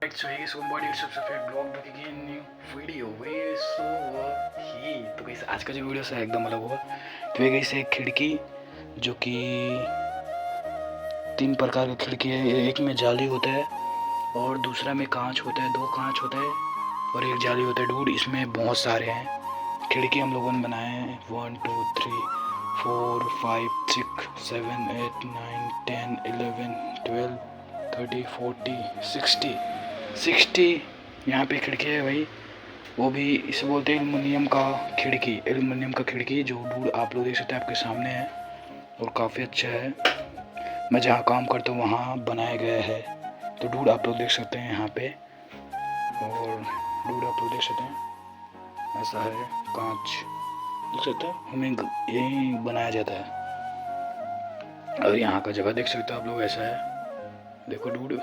सो है so body सबसे फिर ब्लॉग देखिए न्यू वीडियो वे सो ही तो कैसे आज का जो वीडियो से एकदम अलग होगा। तो ये कैसे एक खिड़की जो कि 3 प्रकार की खिड़की है। एक में जाली होता है और दूसरा में कांच होता है, 2 कांच होता है और एक जाली होता है। डूड इसमें बहुत सारे हैं खिड़की हम लोगों ने बनाए हैं 1 2 3 4 5 6 7 8 9 10 11 12 30 40 60 यहाँ पे खिड़की है भाई। वो भी इसे बोलते हैं एल्युमिनियम का खिड़की। एल्युमिनियम का खिड़की जो डूड आप लोग देख सकते हैं आपके सामने है और काफ़ी अच्छा है। मैं जहाँ काम करता हूँ वहाँ बनाया गया है। तो डूड आप लोग देख सकते हैं यहाँ पे और डूड आप लोग देख सकते हैं ऐसा है कांच देख सकते हैं हमें यही बनाया जाता है। और यहाँ का जगह देख सकते हो आप लोग ऐसा है देखो डूड।